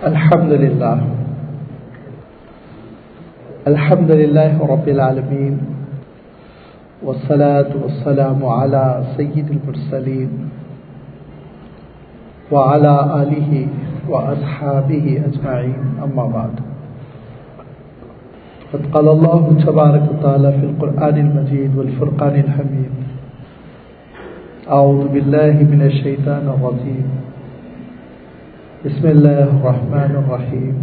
الحمد لله رب العالمين والصلاة والسلام على سيد المرسلين وعلى آله وأصحابه أجمعين أما بعد قد قال الله تبارك وتعالى في القرآن المجيد والفرقان الحميد أعوذ بالله من الشيطان الرجيم بسم الله الرحمن الرحيم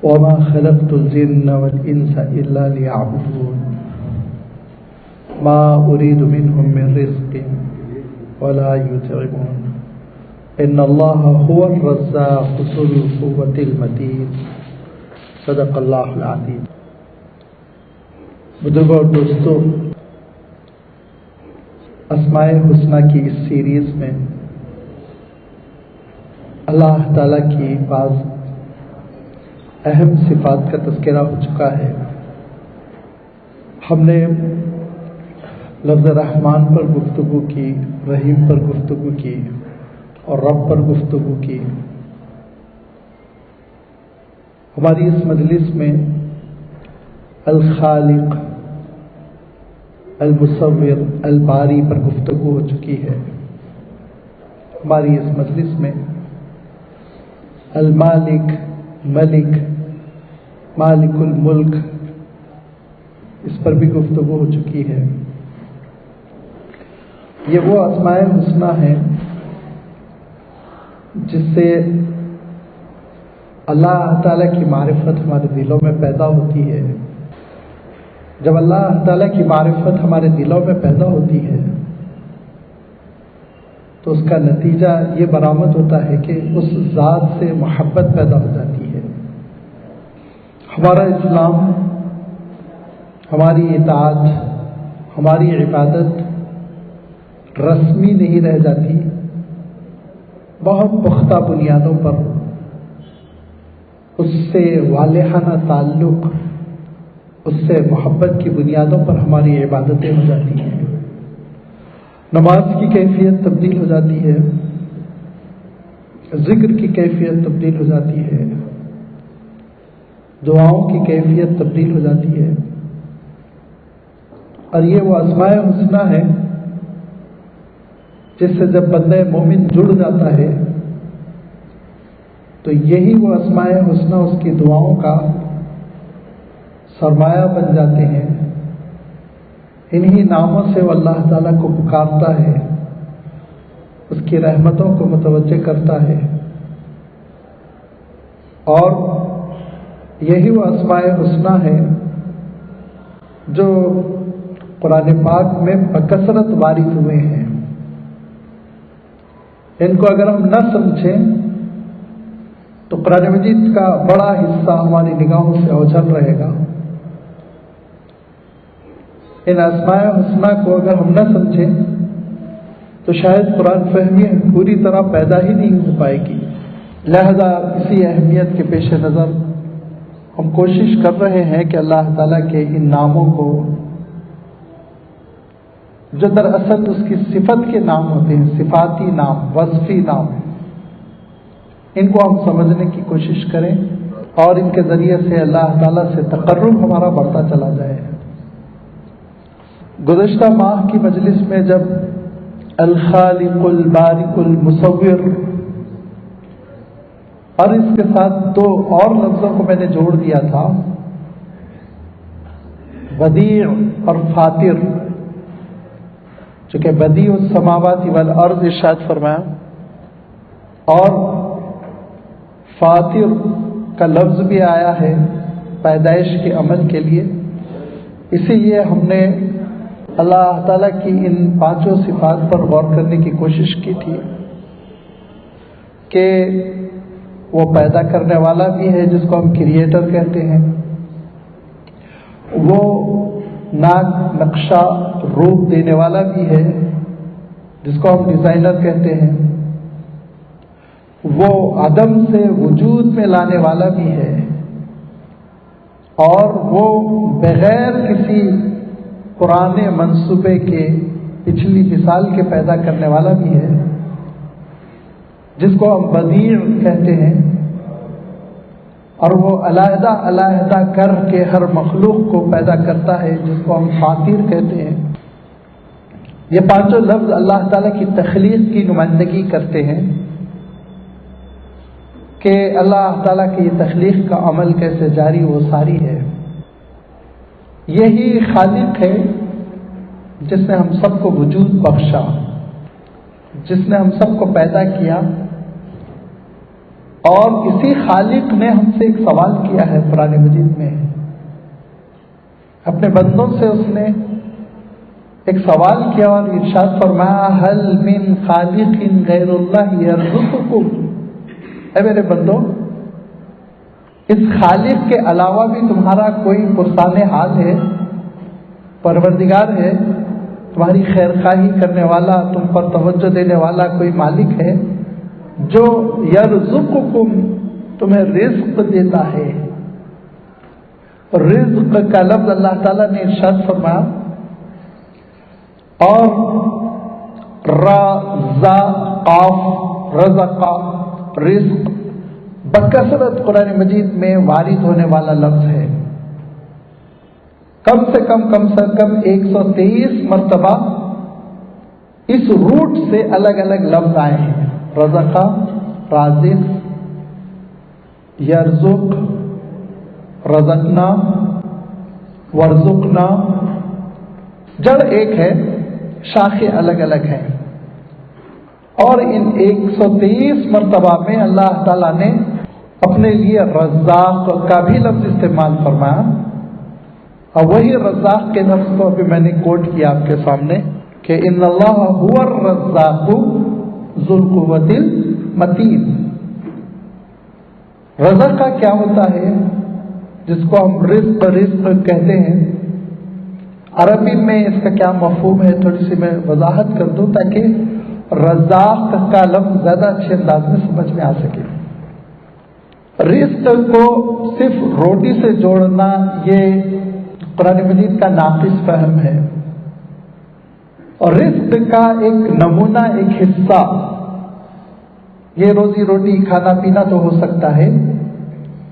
وما خلقت الجن والإنس إلا ليعبدون ما أريد منهم من رزق ولا يطعمون إن الله هو الرزاق ذو القوة المتين صدق اللہ العظیم۔ بزرگوں اور دوستوں، اسماء الحسنی کی اس سیریز میں اللہ تعالیٰ کی بعض اہم صفات کا تذکرہ ہو چکا ہے۔ ہم نے لفظ رحمان پر گفتگو کی، رحیم پر گفتگو کی اور رب پر گفتگو کی۔ ہماری اس مجلس میں الخالق، المصور، الباری پر گفتگو ہو چکی ہے۔ ہماری اس مجلس میں المالک، ملک، مالک الملک، اس پر بھی گفتگو ہو چکی ہے۔ یہ وہ اسماء الحسنی ہیں جس سے اللہ تعالیٰ کی معرفت ہمارے دلوں میں پیدا ہوتی ہے۔ جب اللہ تعالیٰ کی معرفت ہمارے دلوں میں پیدا ہوتی ہے تو اس کا نتیجہ یہ برآمد ہوتا ہے کہ اس ذات سے محبت پیدا ہو جاتی ہے۔ ہمارا اسلام، ہماری اطاعت، ہماری عبادت رسمی نہیں رہ جاتی، بہت پختہ بنیادوں پر اس سے والہانہ تعلق، اس سے محبت کی بنیادوں پر ہماری عبادتیں ہو جاتی ہیں۔ نماز کی کیفیت تبدیل ہو جاتی ہے، ذکر کی کیفیت تبدیل ہو جاتی ہے، دعاؤں کی کیفیت تبدیل ہو جاتی ہے۔ اور یہ وہ اسماء الحسنی ہے جس سے جب بندہ مومن جڑ جاتا ہے تو یہی وہ اسماء الحسنی اس کی دعاؤں کا سرمایہ بن جاتے ہیں۔ انہی ناموں سے وہ اللہ تعالیٰ کو پکارتا ہے، اس کی رحمتوں کو متوجہ کرتا ہے، اور یہی وہ اسماء الحسنی ہے جو قرآن پاک میں بکثرت وارد ہوئے ہیں۔ ان کو اگر ہم نہ سمجھیں تو قرآن مجید کا بڑا حصہ ہماری نگاہوں سے اوجھل رہے گا۔ ان اسماء الحسنی کو اگر ہم نہ سمجھیں تو شاید قرآن فہمی پوری طرح پیدا ہی نہیں ہو پائے گی۔ لہذا اسی اہمیت کے پیش نظر ہم کوشش کر رہے ہیں کہ اللہ تعالیٰ کے ان ناموں کو، جو دراصل اس کی صفت کے نام ہوتے ہیں، صفاتی نام، وصفی نام، ان کو ہم سمجھنے کی کوشش کریں اور ان کے ذریعے سے اللہ تعالیٰ سے تقرب ہمارا بڑھتا چلا جائے۔ گزشتہ ماہ کی مجلس میں جب الخالق، البارئ، المصور اور اس کے ساتھ دو اور لفظوں کو میں نے جوڑ دیا تھا، بدیع اور فاطر، چونکہ بدیع السماوات والارض ارشاد فرمایا اور فاطر کا لفظ بھی آیا ہے پیدائش کے عمل کے لیے، اسی لیے ہم نے اللہ تعالیٰ کی ان پانچوں صفات پر غور کرنے کی کوشش کی تھی کہ وہ پیدا کرنے والا بھی ہے جس کو ہم کریٹر کہتے ہیں، وہ نقشہ روپ دینے والا بھی ہے جس کو ہم ڈیزائنر کہتے ہیں، وہ عدم سے وجود میں لانے والا بھی ہے، اور وہ بغیر کسی پرانے منصوبے کے، پچھلی مثال کے پیدا کرنے والا بھی ہے، جس کو ہم بدیع کہتے ہیں، اور وہ علیحدہ علیحدہ کر کے ہر مخلوق کو پیدا کرتا ہے، جس کو ہم فاطر کہتے ہیں۔ یہ پانچوں لفظ اللہ تعالیٰ کی تخلیق کی نمائندگی کرتے ہیں کہ اللہ تعالیٰ کی یہ تخلیق کا عمل کیسے جاری و ساری ہے۔ یہی خالق ہے جس نے ہم سب کو وجود بخشا، جس نے ہم سب کو پیدا کیا، اور اسی خالق نے ہم سے ایک سوال کیا ہے قرآن مجید میں۔ اپنے بندوں سے اس نے ایک سوال کیا اور ارشاد فرمایا هل من خالق غیر اللہ یرزقکم، اے میرے بندو، اس خالق کے علاوہ بھی تمہارا کوئی پرسان حال ہے، پروردگار ہے، تمہاری خیر خواہی کرنے والا، تم پر توجہ دینے والا کوئی مالک ہے جو یرزقکم، تمہیں رزق دیتا ہے۔ رزق کا لفظ اللہ تعالیٰ نے ارشاد فرمایا، اور رزق رزق بکثرت قرآن مجید میں وارد ہونے والا لفظ ہے۔ کم سے کم 123 مرتبہ اس روٹ سے الگ الگ لفظ آئے ہیں۔ رزق، رازق، یرزق، رزقنا، ورزقنا، جڑ ایک ہے، شاخیں الگ الگ ہیں، اور ان 123 مرتبہ میں اللہ تعالیٰ نے اپنے لیے رزاق کا بھی لفظ استعمال فرمایا، اور وہی رزاق کے لفظ کو ابھی میں نے کوٹ کیا آپ کے سامنے کہ ان اللہ هو الرزاق ذو القوۃ المتین۔ رزق کا کیا ہوتا ہے، جس کو ہم رزق کہتے ہیں، عربی میں اس کا کیا مفہوم ہے، تھوڑی سی میں وضاحت کر دوں تاکہ رزاق کا لفظ زیادہ اچھے انداز میں سمجھ میں آ سکے۔ رزق کو صرف روٹی سے جوڑنا یہ قرآن مجید کا ناقص فہم ہے، اور رزق کا ایک نمونہ، ایک حصہ، یہ روزی روٹی کھانا پینا تو ہو سکتا ہے،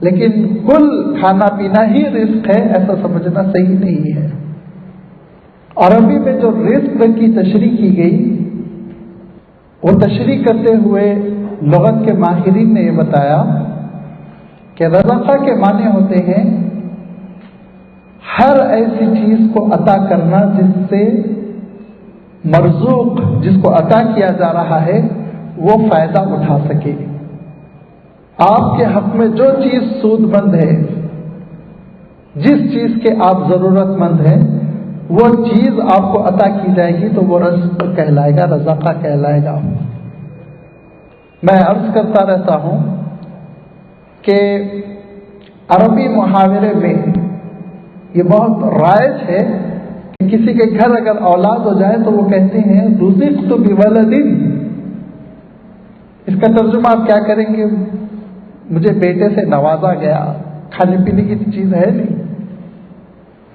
لیکن کل کھانا پینا ہی رزق ہے ایسا سمجھنا صحیح نہیں ہے۔ عربی میں جو رزق کی تشریح کی گئی، وہ تشریح کرتے ہوئے لغت کے ماہرین نے یہ بتایا کہ رزقہ کے معنی ہوتے ہیں ہر ایسی چیز کو عطا کرنا جس سے مرزوق، جس کو عطا کیا جا رہا ہے، وہ فائدہ اٹھا سکے۔ آپ کے حق میں جو چیز سود مند ہے، جس چیز کے آپ ضرورت مند ہیں، وہ چیز آپ کو عطا کی جائے گی تو وہ رزق کہلائے گا، رزقہ کہلائے گا۔ میں عرض کرتا رہتا ہوں کہ عربی محاورے میں یہ بہت رائج ہے کہ کسی کے گھر اگر اولاد ہو جائے تو وہ کہتے ہیں رزقت بولد۔ اس کا ترجمہ آپ کیا کریں گے؟ مجھے بیٹے سے نوازا گیا، کھانے پینے کی چیز ہے نہیں۔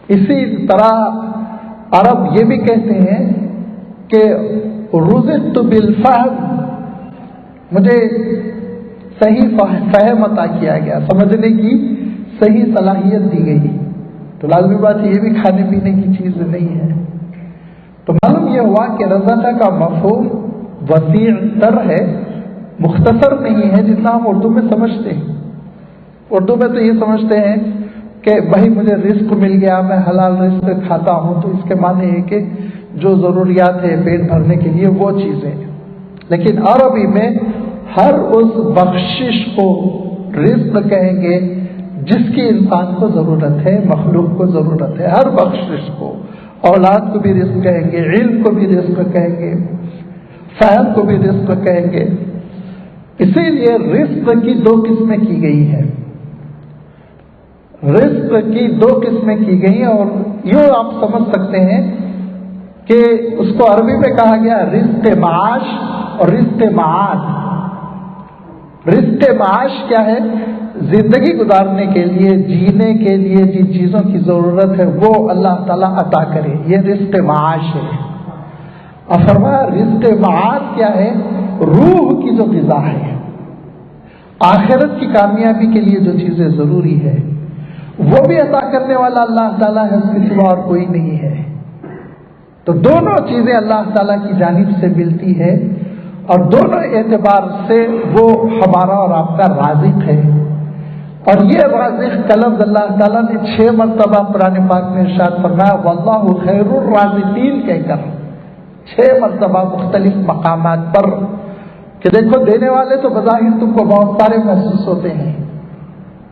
اسی طرح عرب یہ بھی کہتے ہیں کہ رزقت بالفهم، مجھے صحیح فہم عطا کیا گیا، سمجھنے کی صحیح صلاحیت دی گئی۔ تو لازمی بات یہ بھی کھانے پینے کی چیز نہیں ہے۔ تو معلوم یہ ہوا کہ رزقہ کا مفہوم وسیع تر ہے، مختصر نہیں ہے جتنا ہم اردو میں سمجھتے ہیں۔ اردو میں تو یہ سمجھتے ہیں کہ بھائی مجھے رزق مل گیا، میں حلال رزق کھاتا ہوں، تو اس کے معنی ہے کہ جو ضروریات ہے پیٹ بھرنے کے لیے وہ چیزیں۔ لیکن عربی میں ہر اس بخشش کو رزق کہیں گے جس کی انسان کو ضرورت ہے، مخلوق کو ضرورت ہے، ہر بخشش کو۔ اولاد کو بھی رزق کہیں گے، علم کو بھی رزق کہیں گے، فہم کو بھی رزق کہیں گے۔ اسی لیے رزق کی دو قسمیں کی گئی ہیں، رزق کی دو قسمیں کی گئی ہیں، اور یوں آپ سمجھ سکتے ہیں کہ اس کو عربی میں کہا گیا رزق معاش اور رزق معاد۔ رزق معاش کیا ہے؟ زندگی گزارنے کے لیے، جینے کے لیے جن چیزوں کی ضرورت ہے وہ اللہ تعالیٰ عطا کرے، یہ رزق معاش ہے۔ اور فرمایا رزق معاد کیا ہے؟ روح کی جو غذا ہے، آخرت کی کامیابی کے لیے جو چیزیں ضروری ہے وہ بھی عطا کرنے والا اللہ تعالیٰ ہے، اس کے سوا اور کوئی نہیں ہے۔ تو دونوں چیزیں اللہ تعالیٰ کی جانب سے ملتی ہے، اور دونوں اعتبار سے وہ ہمارا اور آپ کا رازق ہے۔ اور یہ رازق کا لفظ اللہ تعالیٰ نے 6 مرتبہ قرآن پاک میں ارشاد فرمایا، واللہ خیر الرازقین کہہ کر 6 مرتبہ مختلف مقامات پر، کہ دیکھو دینے والے تو بظاہر تم کو بہت سارے محسوس ہوتے ہیں،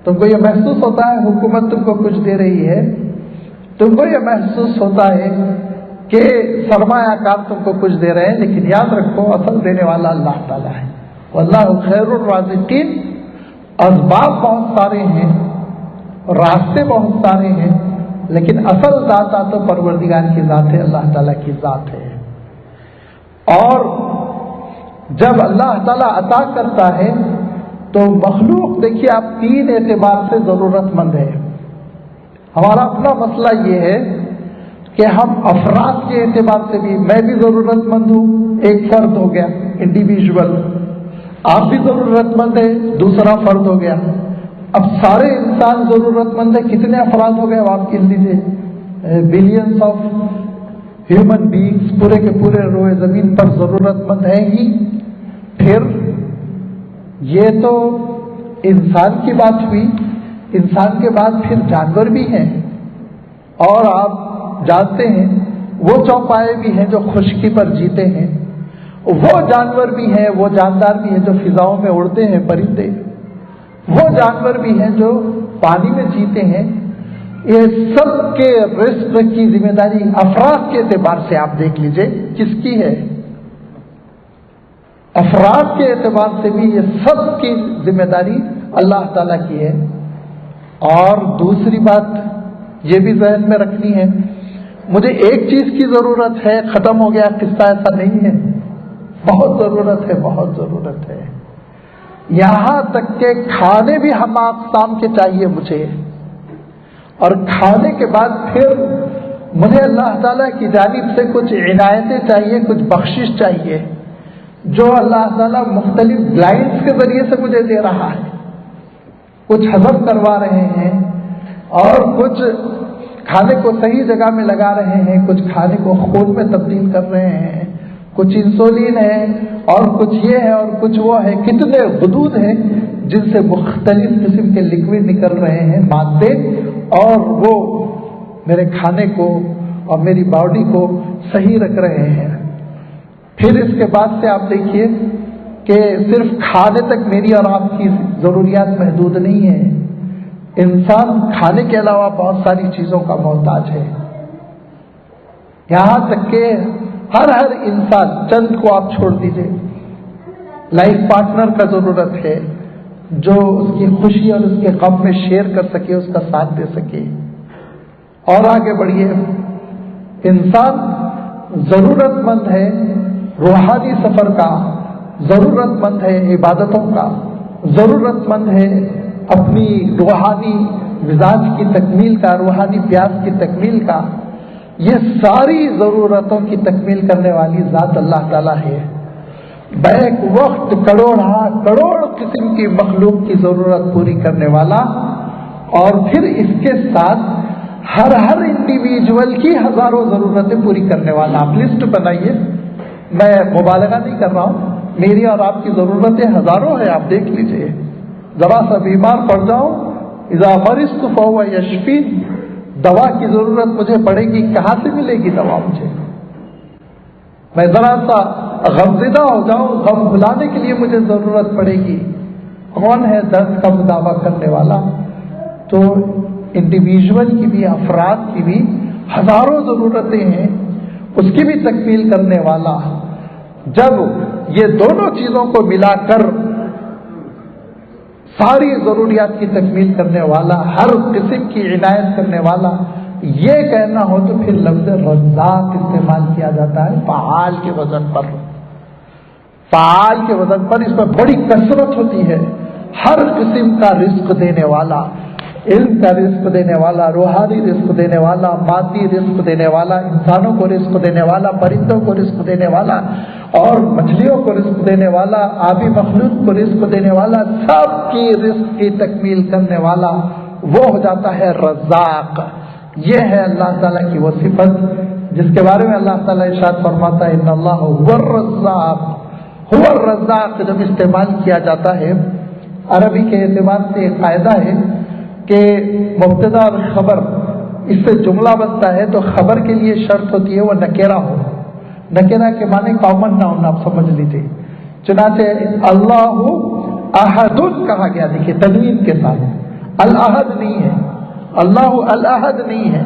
تم کو یہ محسوس ہوتا ہے حکومت تم کو کچھ دے رہی ہے، تم کو یہ محسوس ہوتا ہے کہ سرمایہ کار تم کو کچھ دے رہے ہیں، لیکن یاد رکھو اصل دینے والا اللہ تعالیٰ ہے۔ واللہ خیر الرازقین، اسباب بہت سارے ہیں، راستے بہت سارے ہیں، لیکن اصل داتا تو پروردگار کی ذات ہے، اللہ تعالیٰ کی ذات ہے۔ اور جب اللہ تعالیٰ عطا کرتا ہے تو مخلوق دیکھیے آپ 3 اعتبار سے ضرورت مند ہے۔ ہمارا اپنا مسئلہ یہ ہے کہ ہم افراد کے اعتبار سے بھی، میں بھی ضرورت مند ہوں، ایک فرد ہو گیا انڈیویجول، آپ بھی ضرورت مند ہے، دوسرا فرد ہو گیا، اب سارے انسان ضرورت مند ہے، کتنے افراد ہو گئے آپ گن لیجیے، بلینس آف ہیومن بینگز پورے کے پورے روئے زمین پر ضرورت مند ہیں ہی۔ پھر یہ تو انسان کی بات ہوئی، انسان کے بعد پھر جانور بھی ہیں، اور آپ جانتے ہیں وہ چوپائے بھی ہیں جو خشکی پر جیتے ہیں، وہ جانور بھی ہیں، وہ جاندار بھی ہیں جو فضاؤں میں اڑتے ہیں، پرندے، وہ جانور بھی ہیں جو پانی میں جیتے ہیں۔ یہ سب کے رزق کی ذمہ داری افراد کے اعتبار سے آپ دیکھ لیجئے کس کی ہے، افراد کے اعتبار سے بھی یہ سب کی ذمہ داری اللہ تعالیٰ کی ہے۔ اور دوسری بات یہ بھی ذہن میں رکھنی ہے، مجھے ایک چیز کی ضرورت ہے، ختم ہو گیا قصہ، ایسا نہیں ہے، بہت ضرورت ہے، بہت ضرورت ہے، یہاں تک کہ کھانے بھی ہم اقسام کے چاہیے مجھے، اور کھانے کے بعد پھر مجھے اللہ تعالیٰ کی جانب سے کچھ عنایتیں چاہیے، کچھ بخشش چاہیے، جو اللہ تعالیٰ مختلف گلائنڈز کے ذریعے سے مجھے دے رہا ہے، کچھ ہضم کروا رہے ہیں، اور کچھ کھانے کو صحیح جگہ میں لگا رہے ہیں، کچھ کھانے کو خون میں تبدیل کر رہے ہیں، کچھ انسولین ہے، اور کچھ یہ ہے اور کچھ وہ ہے، کتنے غدود ہیں جن سے مختلف قسم کے لکوڈ نکل رہے ہیں، مادے، اور وہ میرے کھانے کو اور میری باڈی کو صحیح رکھ رہے ہیں۔ پھر اس کے بعد سے آپ دیکھیے کہ صرف کھانے تک میری اور آپ کی ضروریات محدود نہیں ہیں، انسان کھانے کے علاوہ بہت ساری چیزوں کا محتاج ہے، یہاں تک کہ ہر انسان، چند کو آپ چھوڑ دیجئے، لائف پارٹنر کا ضرورت ہے جو اس کی خوشی اور اس کے غم میں شیئر کر سکے، اس کا ساتھ دے سکے۔ اور آگے بڑھیے، انسان ضرورت مند ہے روحانی سفر کا، ضرورت مند ہے عبادتوں کا، ضرورت مند ہے اپنی روحانی مزاج کی تکمیل کا، روحانی پیاس کی تکمیل کا۔ یہ ساری ضرورتوں کی تکمیل کرنے والی ذات اللہ تعالیٰ ہے۔ بیک وقت کروڑ قسم کی مخلوق کی ضرورت پوری کرنے والا، اور پھر اس کے ساتھ ہر انڈیویجول کی ہزاروں ضرورتیں پوری کرنے والا۔ آپ لسٹ بنائیے، میں مبالغہ نہیں کر رہا ہوں، میری اور آپ کی ضرورتیں ہزاروں ہیں، آپ دیکھ لیجئے۔ ذرا سا بیمار پڑ جاؤں، اذا مرضت فهو یشفین، دوا کی ضرورت مجھے پڑے گی، کہاں سے ملے گی دوا مجھے؟ میں ذرا سا غمزدہ ہو جاؤں، غم بھلانے کے لیے مجھے ضرورت پڑے گی، کون ہے درد کا مداوا کرنے والا؟ تو انڈیویجول کی بھی، افراد کی بھی ہزاروں ضرورتیں ہیں، اس کی بھی تکمیل کرنے والا۔ جب یہ دونوں چیزوں کو ملا کر ساری ضروریات کی تکمیل کرنے والا، ہر قسم کی عنایت کرنے والا، یہ کہنا ہو تو پھر لفظ رزاق استعمال کیا جاتا ہے فعال کے وزن پر۔ فعال کے وزن پر اس میں بڑی کثرت ہوتی ہے، ہر قسم کا رزق دینے والا، علم کا رزق دینے والا، روحانی رزق دینے والا، مادی رزق دینے والا، انسانوں کو رزق دینے والا، پرندوں کو رزق دینے والا اور مچھلیوں کو رزق دینے والا، آبی مخلوق کو رزق دینے والا، سب کی رزق کی تکمیل کرنے والا وہ ہو جاتا ہے رزاق۔ یہ ہے اللہ تعالیٰ کی وہ صفت جس کے بارے میں اللہ تعالیٰ ارشاد فرماتا ہے ان اللہ هو الرزاق۔ هو الرزاق جب استعمال کیا جاتا ہے عربی کے اعتبار سے ایک قاعدہ ہے کہ مبتدا اور خبر اس سے جملہ بنتا ہے تو خبر کے لیے شرط ہوتی ہے وہ نکیرہ ہو۔ نکیرہ کے معنی کامن نہ ہونا، آپ سمجھ لیجیے۔ چنانچہ اللہ احد کہا گیا، دیکھیے تنوین کے ساتھ، الاحد نہیں ہے، اللہ الاحد نہیں ہے،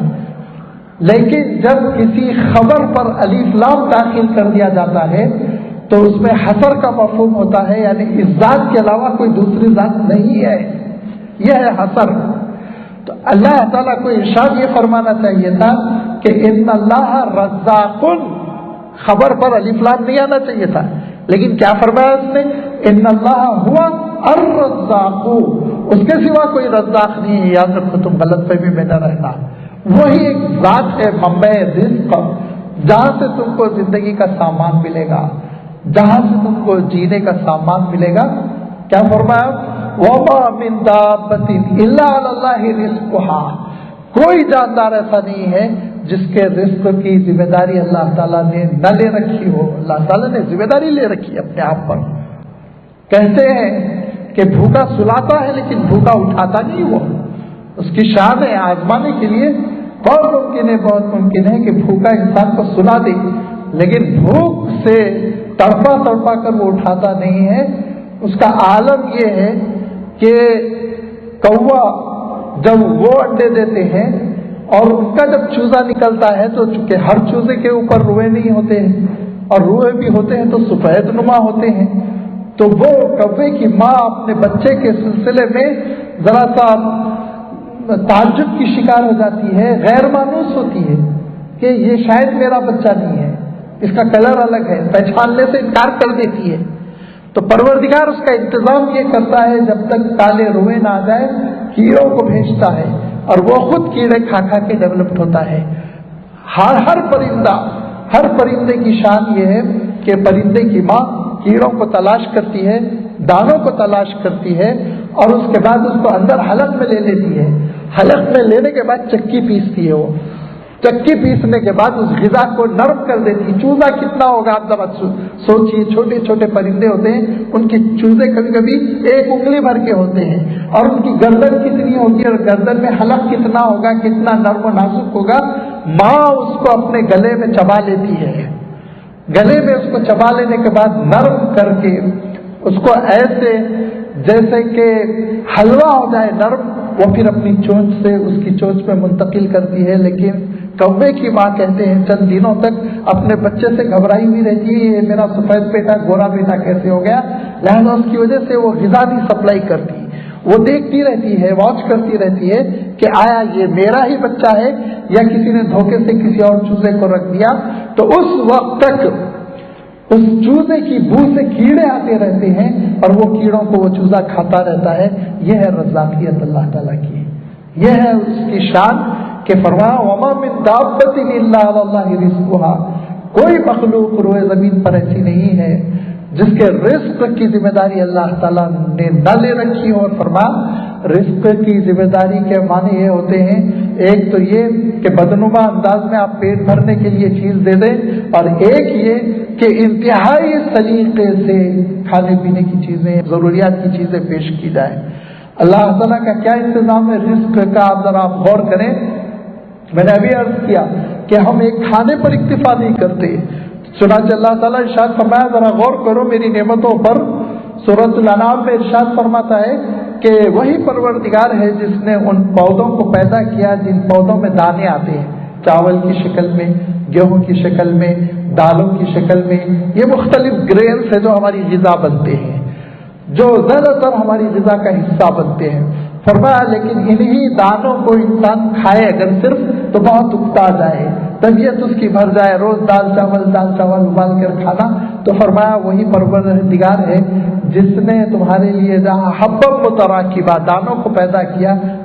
لیکن جب کسی خبر پر الف لام داخل کر دیا جاتا ہے تو اس میں حصر کا مفہوم ہوتا ہے، یعنی اس ذات کے علاوہ کوئی دوسری ذات نہیں ہے، یہ ہے حصر۔ تو اللہ تعالیٰ کو ارشاد یہ فرمانا چاہیے تھا کہ ان اللہ رزاق، خبر پر الف لام نہیں آنا چاہیے تھا، لیکن کیا فرمایا اس نے؟ ان اللہ ہوا الرزاق، اس کے سوا کوئی رزاق نہیں ہے۔ یاد رکھو، تم غلط فہمی میں نہ رہنا، وہی ایک ذات ہے منبع رزق، جہاں سے تم کو زندگی کا سامان ملے گا، جہاں سے تم کو جینے کا سامان ملے گا۔ کیا فرمایا؟ وَمَا مِن دَابَّةٍ إِلَّا عَلَى اللَّهِ رِزْقُهَا، کوئی جاندار ایسا نہیں ہے جس کے رزق کی ذمہ داری اللہ تعالیٰ نے نہ لے رکھی ہو۔ اللہ تعالیٰ نے ذمہ داری لے رکھی اپنے آپ پر۔ کہتے ہیں کہ بھوکا سلاتا ہے لیکن بھوکا اٹھاتا نہیں، وہ اس کی شان ہے آزمانے کے لیے۔ بہت ممکن ہے کہ بھوکا انسان کو سلا دے، لیکن بھوک سے تڑپا تڑپا کر وہ اٹھاتا نہیں ہے۔ اس کا عالم یہ ہے کہ کوا جب وہ انڈے دیتے ہیں اور ان کا جب چوزا نکلتا ہے تو چونکہ ہر چوزے کے اوپر روئے نہیں ہوتے ہیں، اور روئے بھی ہوتے ہیں تو سفید نما ہوتے ہیں، تو وہ کوے کی ماں اپنے بچے کے سلسلے میں ذرا سا تعجب کی شکار ہو جاتی ہے، غیر مانوس ہوتی ہے کہ یہ شاید میرا بچہ نہیں ہے، اس کا کلر الگ ہے، پہچاننے سے انکار کر دیتی ہے۔ تو پروردگار اس کا انتظام یہ کرتا ہے جب تک کالے روئے نہ آ جائے، کیڑوں کو بھیجتا ہے اور وہ خود کیڑے کھا کھا کے ڈیولپڈ ہوتا ہے۔ ہر پرندے کی شان یہ ہے کہ پرندے کی ماں کیڑوں کو تلاش کرتی ہے، دانوں کو تلاش کرتی ہے، اور اس کے بعد اس کو اندر حلق میں لے لیتی ہے۔ حلق میں لینے کے بعد چکی پیستی ہے، وہ چکی پیسنے کے بعد اس غذا کو نرم کر دیتی۔ چوزا کتنا ہوگا آپ ذرا سوچیے، چھوٹے چھوٹے پرندے ہوتے ہیں، ان کے چوزے کبھی کبھی ایک انگلی بھر کے ہوتے ہیں، اور ان کی گردن کتنی ہوگی اور گردن میں حلق کتنا ہوگا، کتنا نرم و نازک ہوگا۔ ماں اس کو اپنے گلے میں چبا لیتی ہے، گلے میں اس کو چبا لینے کے بعد نرم کر کے اس کو ایسے جیسے کہ حلوہ ہو جائے نرم، وہ پھر اپنی چونچ سے اس کی چونچ میں منتقل کرتی ہے۔ لیکن کوے کی ماں کہتے ہیں چند دنوں تک اپنے بچے سے گھبرائی ہوئی رہتی ہے، یہ میرا سفید بیٹا گورا بیٹا کیسے ہو گیا، لہذا اس کی وجہ سے وہ غذا نہیں سپلائی کرتی، وہ دیکھتی رہتی ہے، واچ کرتی رہتی ہے کہ آیا یہ میرا ہی بچہ ہے یا کسی نے دھوکے سے کسی اور چوزے کو رکھ دیا۔ تو اس وقت تک اس چوزے کی بو سے کیڑے آتے رہتے ہیں اور وہ کیڑوں کو وہ چوزا کھاتا رہتا ہے۔ یہ ہے رزاقیت اللہ تعالیٰ کی، یہ ہے اس کی شان کہ فرمایا وما من دابۃ الا علی اللہ رزقها، کوئی مخلوق روئے زمین پر ایسی نہیں ہے جس کے رزق کی ذمہ داری اللہ تعالیٰ نے نہ لے رکھی ہو۔ اور فرمایا رزق کی ذمہ داری کے معنی یہ ہوتے ہیں، ایک تو یہ کہ بدنما انداز میں آپ پیٹ بھرنے کے لیے چیز دے دیں، اور ایک یہ کہ انتہائی سلیقے سے کھانے پینے کی چیزیں، ضروریات کی چیزیں پیش کی جائیں۔ اللہ تعالیٰ کا کیا انتظام ہے رزق کا، آپ ذرا آپ غور کریں۔ میں نے ابھی عرض کیا کہ ہم ایک کھانے پر اکتفا نہیں کرتے، چنانچہ اللہ تعالیٰ ارشاد فرمایا ذرا غور کرو میری نعمتوں پر۔ سورۃ الانعام میں ارشاد فرماتا ہے کہ وہی پروردگار ہے جس نے ان پودوں کو پیدا کیا جن پودوں میں دانے آتے ہیں، چاول کی شکل میں، گیہوں کی شکل میں، دالوں کی شکل میں، یہ مختلف گرینز ہیں جو ہماری غذا بنتے ہیں، جو زیادہ تر ہماری غذا کا حصہ بنتے ہیں۔ فرمایا لیکن انہی دانوں کو انسان کھائے اگر صرف تو بہت اکتا جائے، طبیعت اس کی بھر جائے، روز دال چاول ابال کر کھانا۔ تو فرمایا وہی پروردگار ہے جس نے تمہارے لیے جہاں حبب متراکبہ، دانوں کو پیدا کیا،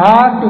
8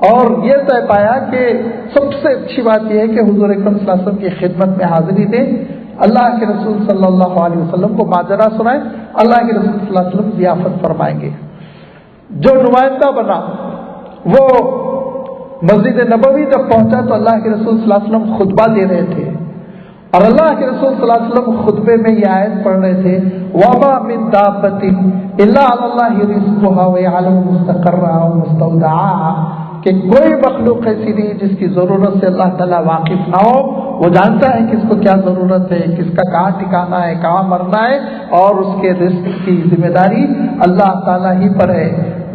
اور یہ طے پایا کہ سب سے اچھی بات یہ ہے کہ حضور اکرم صلی اللہ علیہ وسلم کی خدمت میں حاضری دیں، اللہ کے رسول صلی اللہ علیہ وسلم کو ماجرا سنائیں، اللہ کے رسول صلی اللہ علیہ وسلم ضیافت فرمائیں گے۔ جو نمائندہ بنا وہ مسجد نبوی جب پہنچا تو اللہ کے رسول صلی اللہ علیہ وسلم خطبہ دے رہے تھے، اور اللہ کے رسول صلی اللہ علیہ وسلم خطبے میں یہ آیت پڑھ رہے تھے وَمَا مِن دَابَّةٍ إِلَّا عَلَى اللَّهِ رِزْقُهَا وَيَعْلَمُ مُسْتَقَرَّهَا وَمُسْتَوْدَعَهَا، کہ کوئی مخلوق ایسی نہیں جس کی ضرورت سے اللہ تعالیٰ واقف نہ ہو، وہ جانتا ہے کس کو کیا ضرورت ہے، کس کا کہاں ٹھکانا ہے، کہاں مرنا ہے، اور اس کے رزق کی ذمہ داری اللہ تعالیٰ ہی پر ہے۔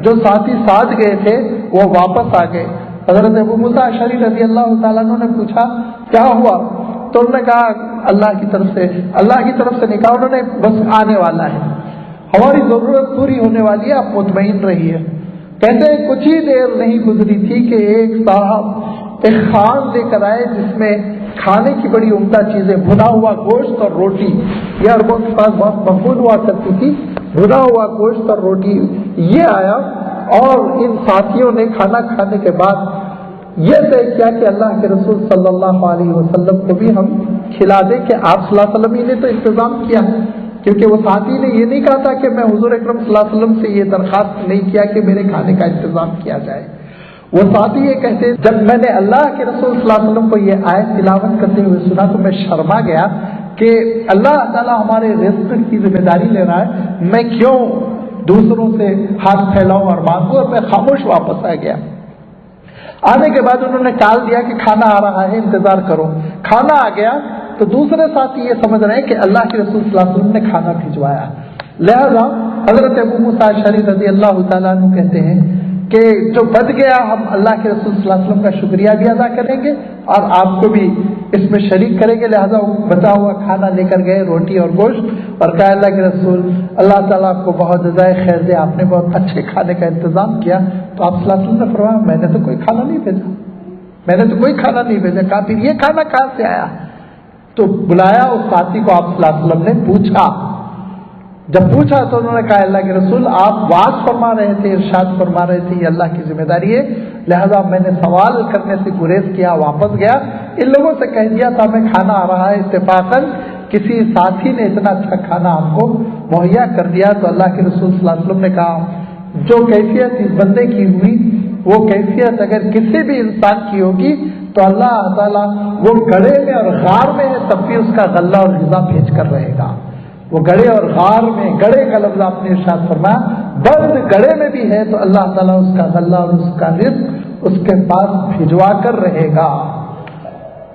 جو ساتھی ساتھ گئے تھے وہ واپس آ گئے۔ حضرت ابو موسیٰ اشعری رضی اللہ تعالیٰ عنہ نے پوچھا کیا ہوا، تو انہوں نے کہا اللہ کی طرف سے نہیں کہا، انہوں نے بس آنے والا ہے، ہماری ضرورت پوری ہونے والی ہے، آپ مطمئن رہیے۔ کہتے ہیں کچھ ہی دیر نہیں گزری تھی کہ ایک صاحب ایک خوان لے کر آئے جس میں کھانے کی بڑی عمدہ چیزیں، بھنا ہوا گوشت اور روٹی، یہ عربوں کے پاس بہت مقبول ہوا کرتی تھی، بھنا ہوا گوشت اور روٹی یہ آیا، اور ان ساتھیوں نے کھانا کھانے کے بعد یہ طے کیا کہ اللہ کے رسول صلی اللہ علیہ وسلم کو بھی ہم کھلا دیں، کہ آپ صلی اللہ علیہ وسلم ہی نے تو انتظام کیا، کیونکہ وہ ساتھی نے یہ نہیں کہا تھا کہ میں حضور اکرم صلی اللہ علیہ وسلم سے یہ درخواست نہیں کیا کہ میرے کھانے کا انتظام کیا جائے۔ وہ ساتھی یہ کہتے جب میں نے اللہ کے رسول صلی اللہ علیہ وسلم کو یہ آیت تلاوت کرتے ہوئے سنا تو میں شرما گیا کہ اللہ تعالیٰ ہمارے رزق کی ذمہ داری لے رہا ہے، میں کیوں دوسروں سے ہاتھ پھیلاؤں اور مانگوں، اور میں خاموش واپس آ گیا۔ آنے کے بعد انہوں نے ٹال دیا کہ کھانا آ رہا ہے انتظار کرو، کھانا آ گیا تو دوسرے ساتھی یہ سمجھ رہے ہیں کہ اللہ کے رسول صلی اللہ علیہ وسلم نے کھانا بھجوایا، لہذا حضرت ابو موسیٰ اشعری رضی اللہ تعالیٰ عنہ کہتے ہیں کہ جو بچ گیا ہم اللہ کے رسول صلی اللہ علیہ وسلم کا شکریہ بھی ادا کریں گے اور آپ کو بھی اس میں شریک کریں گے، لہذا وہ بچا ہوا کھانا لے کر گئے، روٹی اور گوشت، اور کہا اللہ کے رسول اللہ تعالیٰ آپ کو بہت جزائے خیر دے، آپ نے بہت اچھے کھانے کا انتظام کیا۔ تو آپ صلی اللہ علیہ وسلم نے فرمایا میں نے تو کوئی کھانا نہیں بھیجا، میں نے تو کوئی کھانا نہیں بھیجا۔ کہا پھر یہ کھانا کہاں سے آیا؟ تو بلایا اس ساتھی کو، آپ صلی اللہ علیہ وسلم نے پوچھا، جب پوچھا تو انہوں نے کہا اللہ کے رسول آپ وعظ فرما رہے تھے، ارشاد فرما رہے تھے یہ اللہ کی ذمہ داری ہے، لہذا میں نے سوال کرنے سے گریز کیا، واپس گیا، ان لوگوں سے کہہ دیا تھا میں کھانا آ رہا ہے، اتفاقاً کسی ساتھی نے اتنا اچھا کھانا ہم کو مہیا کر دیا۔ تو اللہ کے رسول صلی اللہ علیہ وسلم نے کہا جو کیفیت اس بندے کی ہوئی وہ کیفیت اگر کسی بھی انسان کی ہوگی تو اللہ تعالیٰ وہ گڑھے میں اور غار میں ہے تب بھی اس کا غلہ اور غذا بھیج کر رہے گا۔ وہ گڑھے اور غار میں، گڑھے کا لفظ آپ نے ارشاد فرمایا، بند گڑھے میں بھی ہے تو اللہ تعالیٰ اس کا غلہ اور اس کا رزق اس کے پاس بھجوا کر رہے گا۔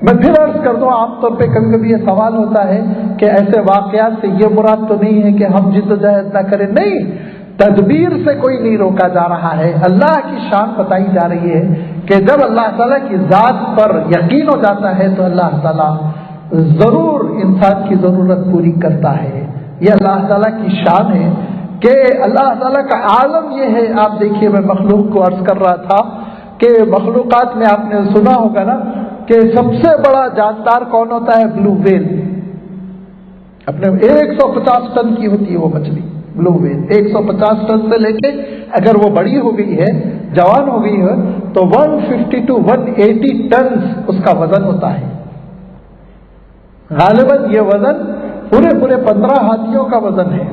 میں پھر عرض کر دوں، عام طور پہ کبھی کبھی یہ سوال ہوتا ہے کہ ایسے واقعات سے یہ مراد تو نہیں ہے کہ ہم جد و جہد نہ کریں، نہیں، تدبیر سے کوئی نہیں روکا جا رہا ہے، اللہ کی شان بتائی جا رہی ہے کہ جب اللہ تعالیٰ کی ذات پر یقین ہو جاتا ہے تو اللہ تعالیٰ ضرور انسان کی ضرورت پوری کرتا ہے۔ یہ اللہ تعالیٰ کی شان ہے کہ اللہ تعالیٰ کا عالم یہ ہے۔ آپ دیکھیے میں مخلوق کو عرض کر رہا تھا کہ مخلوقات میں آپ نے سنا ہوگا نا کہ سب سے بڑا جاندار کون ہوتا ہے؟ بلو ویل، اپنے 150 ٹن کی ہوتی ہے وہ مچھلی، بلو ویل 150 ٹن سے لے کے اگر وہ بڑی ہو گئی ہے، جوان ہو گئی ہے تو 150 to 180 ٹن اس کا وزن ہوتا ہے۔ غالباً یہ وزن پورے 15 ہاتھیوں کا وزن ہے،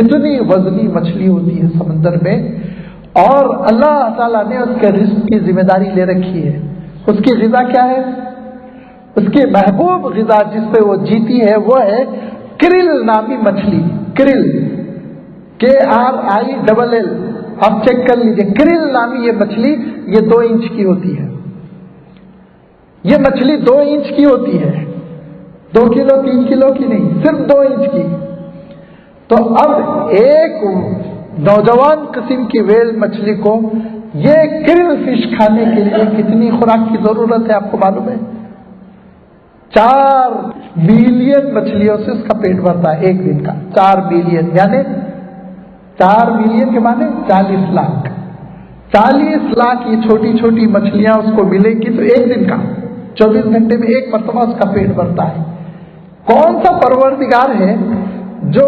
اتنی وزنی مچھلی ہوتی ہے سمندر میں، اور اللہ تعالیٰ نے اس کے رزق کی ذمہ داری لے رکھی ہے۔ اس کی غذا کیا ہے؟ اس کی محبوب غذا جس پہ وہ جیتی ہے وہ ہے کرل نامی مچھلی، کرل KRILL، آپ چیک کر لیجئے، کرل نامی یہ مچھلی، یہ 2 انچ کی ہوتی ہے، یہ مچھلی 2 انچ کی ہوتی ہے، 2 کلو 3 کلو کی نہیں، صرف 2 انچ کی۔ تو اب ایک نوجوان قسم کی ویل مچھلی کو یہ کرل فش کھانے کے لیے کتنی خوراک کی ضرورت ہے آپ کو معلوم ہے؟ 4 ملین مچھلیوں سے اس کا پیٹ بھرتا ہے ایک دن کا، 4 ملین، یعنی 4 ملین کے معنی 40 لاکھ، 40 لاکھ یہ چھوٹی چھوٹی مچھلیاں اس کو ملے گی تو ایک دن کا 24 گھنٹے میں ایک مرتبہ اس کا پیٹ بھرتا ہے۔ کون سا پروردگار ہے جو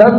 10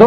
2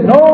9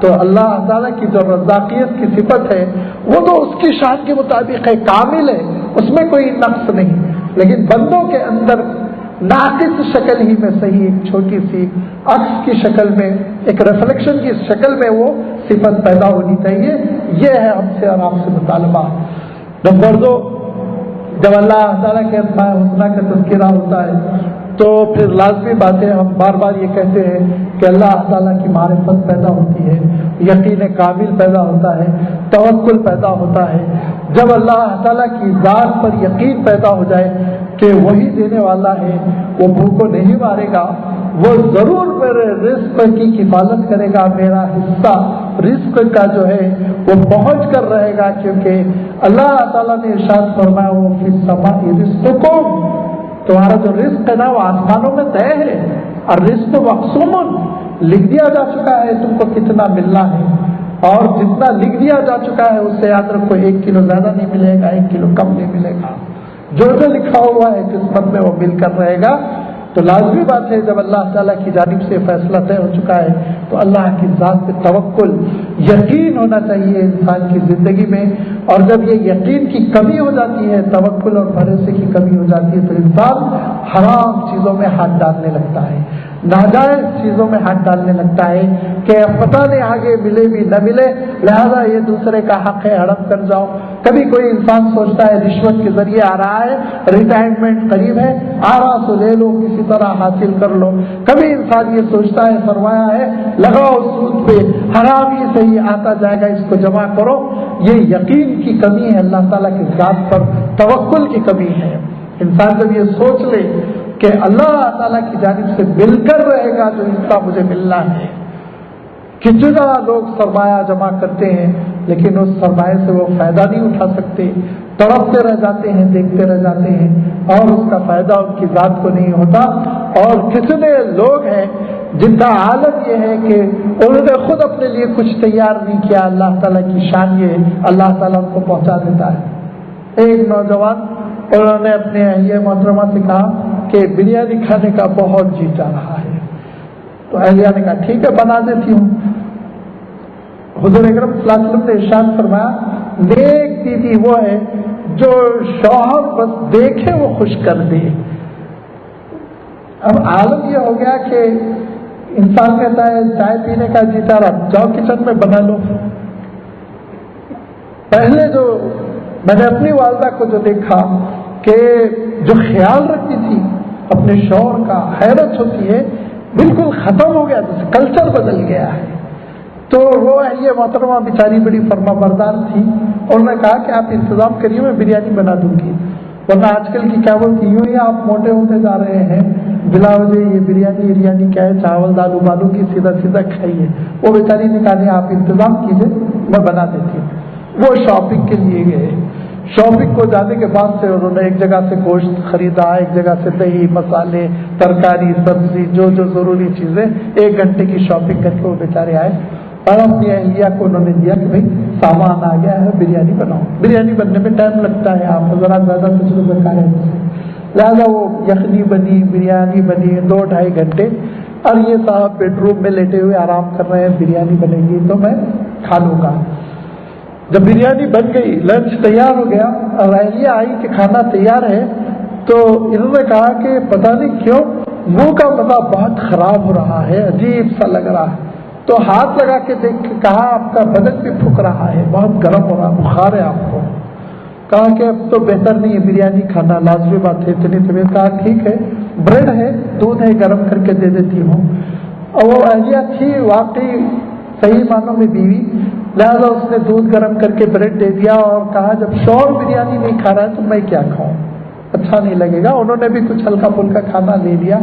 تو اللہ تعالیٰ کی جو رزاقیت کی صفت ہے وہ تو اس کی شان کے مطابق ہے، کامل ہے، اس میں کوئی نقص نہیں، لیکن بندوں کے اندر ناقص شکل ہی میں صحیح ایک چھوٹی سی عکس کی شکل میں، ایک ریفلیکشن کی شکل میں وہ صفت پیدا ہونی چاہیے. یہ ہے ہم سے اور آپ سے مطالبہ. نمبر 2، جب اللہ تعالیٰ کے اسماء الحسنی کا تذکرہ ہوتا ہے تو پھر لازمی بات ہے، ہم بار بار یہ کہتے ہیں کہ اللہ تعالیٰ کی معرفت پیدا ہوتی ہے، یقین کامل پیدا ہوتا ہے، توکل پیدا ہوتا ہے. جب اللہ تعالیٰ کی ذات پر یقین پیدا ہو جائے کہ وہی دینے والا ہے، وہ بھوکوں نہیں مارے گا، وہ ضرور میرے رزق کی حفاظت کرے گا، میرا حصہ رزق کا جو ہے وہ پہنچ کر رہے گا، کیونکہ اللہ تعالیٰ نے ارشاد فرمایا وہ فی السماء رزقکم، تمہارا جو رزق ہے نا وہ آسمانوں میں طے ہے، اور رزق مقسوم لکھ دیا جا چکا ہے تم کو کتنا ملنا ہے، اور جتنا لکھ دیا جا چکا ہے اس سے یاد رکھو 1 کلو زیادہ نہیں ملے گا، 1 کلو کم نہیں ملے گا، جو لکھا ہوا ہے قسمت میں وہ مل کر رہے گا. تو لازمی بات ہے جب اللہ تعالیٰ کی جانب سے فیصلہ طے ہو چکا ہے تو اللہ کی ذات پہ توکل یقین ہونا چاہیے انسان کی زندگی میں. اور جب یہ یقین کی کمی ہو جاتی ہے، توکل اور بھروسے کی کمی ہو جاتی ہے، تو انسان حرام چیزوں میں ہاتھ ڈالنے لگتا ہے، ناجائز چیزوں میں ہاتھ ڈالنے لگتا ہے کہ پتہ نہیں آگے ملے بھی نہ ملے، لہذا یہ دوسرے کا حق ہے ہڑپ کر جاؤ. کبھی کوئی انسان سوچتا ہے رشوت کے ذریعے آ رہا ہے، ریٹائرمنٹ قریب ہے، آ رہا تو لے لو، کسی طرح حاصل کر لو. کبھی انسان یہ سوچتا ہے سرمایہ ہے، لگاؤ سود پہ، حرام ہی صحیح آتا جائے گا، اس کو جمع کرو. یہ یقین کی کمی ہے اللہ تعالیٰ کی ذات پر، توکل کی کمی ہے. انسان جب یہ سوچ لے کہ اللہ تعالیٰ کی جانب سے مل کر رہے گا جو حصہ مجھے ملنا ہے. کتنا لوگ سرمایہ جمع کرتے ہیں لیکن اس سرمایہ سے وہ فائدہ نہیں اٹھا سکتے، تڑپتے رہ جاتے ہیں، دیکھتے رہ جاتے ہیں، اور اس کا فائدہ ان کی ذات کو نہیں ہوتا. اور کتنے لوگ ہیں جن کا حالت یہ ہے کہ انہوں نے خود اپنے لیے کچھ تیار نہیں کیا، اللہ تعالیٰ کی شان یہ ہے اللہ تعالیٰ ان کو پہنچا دیتا ہے. ایک نوجوان انہوں نے اپنے اہلیہ محترمہ سے کہا کہ بریانی کھانے کا بہت جی چاہ رہا ہے. تو اہلیہ نے کہا ٹھیک ہے بنا دیتی ہوں. حضور اکرم صلی اللہ علیہ وسلم نے ارشاد فرمایا نیک بیوی وہ ہے جو شوہر بس دیکھے وہ خوش کر دے. اب عالم یہ ہو گیا کہ انسان کہتا ہے چائے پینے کا جی چاہ رہا، جاؤ کچن میں بنا لو. پہلے جو میں نے اپنی والدہ کو جو دیکھا کہ جو خیال رکھتی تھی اپنے شوہر کا، حیرت ہوتی ہے، بالکل ختم ہو گیا، جیسے کلچر بدل گیا ہے. تو وہ اہلیہ محترمہ بیچاری بڑی فرما بردار تھی، اور انہوں نے کہا کہ آپ انتظام کریے میں بریانی بنا دوں گی، ورنہ آج کل کی کیا بولتی یوں ہی آپ موٹے ہوتے جا رہے ہیں، بلا وجہ یہ بریانی کیا ہے، چاول دال ابالوں کی سیدھا سیدھا کھائیے. وہ بیچاری نے کہا نہیں آپ انتظام کیجیے میں بنا دیتی ہوں. وہ شاپنگ کے لیے گئے. شاپنگ کو جانے کے بعد سے انہوں نے ایک جگہ سے گوشت خریدا، ایک جگہ سے دہی، مسالے، ترکاری، سبزی، جو ضروری چیزیں، 1 گھنٹے کی شاپنگ کر کے وہ بیچارے آئے اور اپنی اہلیہ کو انہوں نے دیا کہ بھائی سامان آ گیا ہے، بریانی بناؤ. بریانی بننے میں ٹائم لگتا ہے، آپ ذرا زیادہ تجربہ کار ہیں، لہٰذا وہ یخنی بنی، بریانی بنی 2-2.5 گھنٹے. اور یہ صاحب بیڈ روم میں لیٹے ہوئے آرام کر رہے ہیں، بریانی بنے گی تو میں کھا لوں گا. جب بریانی بن گئی، لنچ تیار ہو گیا اور اہلیہ آئی کہ کھانا تیار ہے، تو انہوں نے کہا کہ پتہ نہیں کیوں منہ کا مزہ بہت خراب ہو رہا ہے، عجیب سا لگ رہا ہے. تو ہاتھ لگا کے دیکھ کے کہا آپ کا بدن بھی پھک رہا ہے، بہت گرم ہو رہا، بخار ہے آپ کو. کہا کہ اب تو بہتر نہیں ہے بریانی کھانا، لازمی بات ہے اتنی طبیعت. کہا ٹھیک ہے بریڈ ہے، دودھ ہے، گرم کر کے دے دیتی ہوں. اور وہ اہلیہ تھی واقعی صحیح معنوں میں بیوی، لہٰذا اس نے دودھ گرم کر کے بریڈ دے دیا اور کہا جب شوہر بریانی نہیں کھا رہا ہے تو میں کیا کھاؤں، اچھا نہیں لگے گا. انہوں نے بھی کچھ ہلکا پھلکا کھانا لے لیا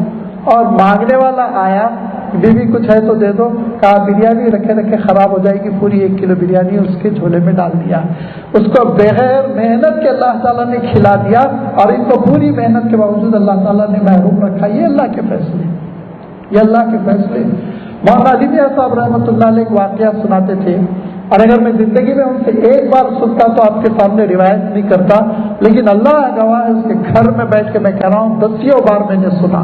اور مانگنے والا آیا، بیوی کچھ ہے تو دے دو. کہا بریانی رکھے رکھے خراب ہو جائے گی، پوری 1 کلو بریانی اس کے جھولے میں ڈال دیا. اس کو بغیر محنت کے اللہ تعالیٰ نے کھلا دیا اور ان کو پوری محنت کے باوجود اللہ تعالیٰ نے محروم رکھا. یہ اللہ کے فیصلے، یہ اللہ کے فیصلے. مولانا علی میاں صاحب رحمۃ اللہ علیہ ایک واقعہ سناتے تھے، اور اگر میں زندگی میں ان سے ایک بار سنتا تو آپ کے سامنے روایت نہیں کرتا، لیکن اللہ گواہ ہے اس کے گھر میں بیٹھ کے میں کہہ رہا ہوں 10 بار میں نے سنا.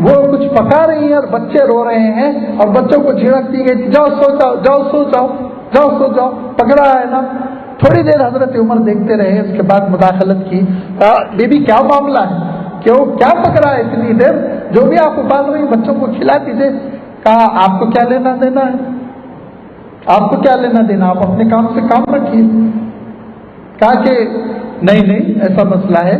وہ کچھ پکا رہی ہیں اور بچے رو رہے ہیں اور بچوں کو جھڑک دی گئی، جاؤ سو جاؤ، جاؤ سو جاؤ، جاؤ سو جاؤ، پکڑا ہے نا۔ تھوڑی دیر حضرت عمر دیکھتے رہے، اس کے بعد مداخلت کی، بی بی کیا معاملہ ہے، کیوں کیا پکڑا ہے اتنی دیر، جو بھی آپ ابال رہی بچوں کو کھلا دیجیے۔ کہا آپ کو کیا لینا دینا ہے، آپ کو کیا لینا دینا، آپ اپنے کام سے کام رکھیے۔ کہا کہ نہیں ایسا مسئلہ ہے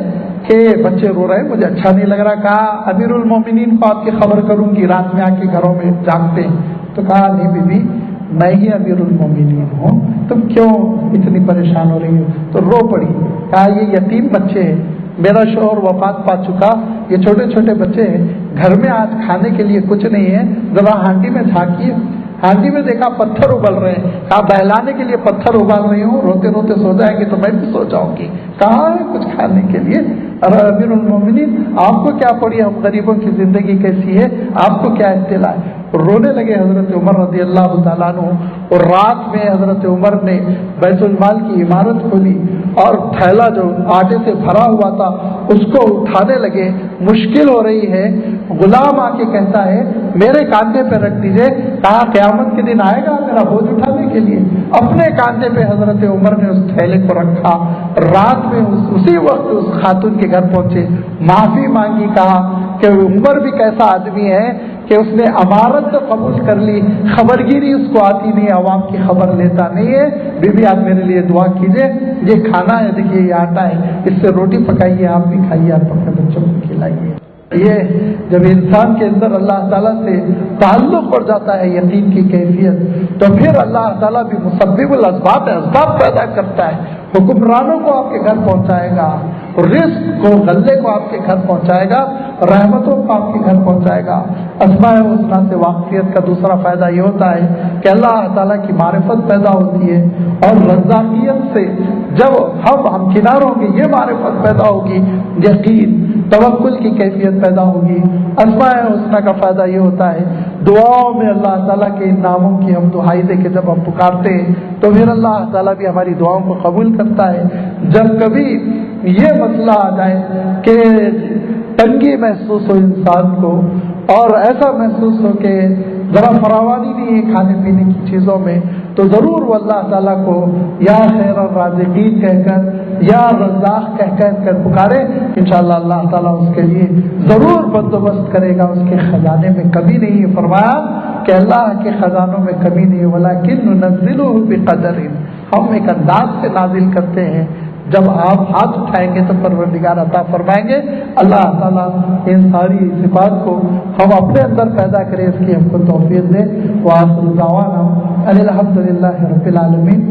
کہ بچے رو رہے ہیں، مجھے اچھا نہیں لگ رہا۔ کہا امیر المومنین کو آپ کی خبر کروں گی، رات میں آ کے گھروں میں جاگتے ہیں۔ تو کہا نہیں بی بی میں ہی امیر المومنین ہوں، تم کیوں اتنی پریشان ہو رہی ہو؟ تو رو پڑی۔ کہا یہ یتیم بچے ہیں، میرا شوہر وفات پا چکا، یہ چھوٹے چھوٹے بچے ہیں، گھر میں آج کھانے کے لیے کچھ نہیں ہے، ذرا ہانڈی میں جھانکیے۔ ہانڈی میں دیکھا پتھر ابل رہے ہیں، کہا بہلانے کے لیے پتھر ابال رہی ہوں، روتے روتے سو جائیں گے تو میں بھی سو جاؤں گی، کہاں ہے کچھ کھانے کے لیے؟ ارے امیر المومنین آپ کو کیا پڑی، ہم غریبوں کی زندگی کیسی ہے، آپ کو کیا اطلاع ہے؟ رونے لگے حضرت عمر رضی اللہ تعالیٰ عنہ۔ اور رات میں حضرت عمر نے بیت المال کی عمارت کھولی اور تھیلا جو آٹے سے بھرا ہوا تھا اس کو اٹھانے لگے، مشکل ہو رہی ہے۔ غلام آ کے کہتا ہے میرے کاندھے پہ رکھ دیجئے۔ کہا قیامت کے دن آئے گا میرا بوجھ اٹھانے کے لیے؟ اپنے کاندھے پہ حضرت عمر نے اس تھیلے کو رکھا۔ رات میں اسی وقت اس خاتون کے گھر پہنچے، معافی مانگی، کہا کہ عمر بھی کیسا آدمی ہے کہ اس نے امارت تو قبول کر لی، خبرگیری اس کو آتی نہیں، عوام کی خبر لیتا نہیں ہے۔ بی بی آپ میرے لیے دعا کیجئے، یہ کھانا ہے، دیکھیے یہ آٹا ہے، اس سے روٹی پکائیے، آپ بھی کھائیے، آپ اپنے بچوں کو کھلائیے۔ یہ جب انسان کے اندر اللہ تعالیٰ سے تعلق بڑھ جاتا ہے، یقین کی کیفیت، تو پھر اللہ تعالیٰ بھی مسبب الاسباب اسباب پیدا کرتا ہے، حکمرانوں کو آپ کے گھر پہنچائے گا، رزق کو غلے کو آپ کے گھر پہنچائے گا، رحمتوں کو آپ کے گھر پہنچائے گا۔ اسماء الحسنی سے واقفیت کا دوسرا فائدہ یہ ہوتا ہے کہ اللہ تعالیٰ کی معرفت پیدا ہوتی ہے، اور رزاقیت سے جب ہم ہمکنار ہوں گے یہ معرفت پیدا ہوگی، یقین توکل کی کیفیت پیدا ہوگی۔ اسماء الحسنی کا فائدہ یہ ہوتا ہے دعاؤں میں اللہ تعالیٰ کے ان ناموں کی ہم دہائی دے کے جب ہم پکارتے ہیں تو پھر اللہ تعالیٰ بھی ہماری دعاؤں کو قبول کرتا ہے۔ جب کبھی یہ مسئلہ آ جائے کہ تنگی محسوس ہو انسان کو اور ایسا محسوس ہو کہ ذرا فراوانی نہیں ہے کھانے پینے کی چیزوں میں، تو ضرور وہ اللہ تعالیٰ کو یا خیر الرازقین کہہ کر یا رزاق کہہ کر پکارے، انشاءاللہ اللہ تعالیٰ اس کے لیے ضرور بندوبست کرے گا، اس کے خزانے میں کمی نہیں ہے۔ فرمایا کہ اللہ کے خزانوں میں کمی نہیں ہے، ولیکن ننزلہ بقدر، ہم ایک انداز سے نازل کرتے ہیں، جب آپ ہاتھ اٹھائیں گے تو پروردگار عطا فرمائیں گے۔ اللہ تعالیٰ ان ساری صفات کو ہم اپنے اندر پیدا کریں، اس کی ہم کو توفیق دے۔ وآخر دعوانا ان الحمد للہ رب العالمین۔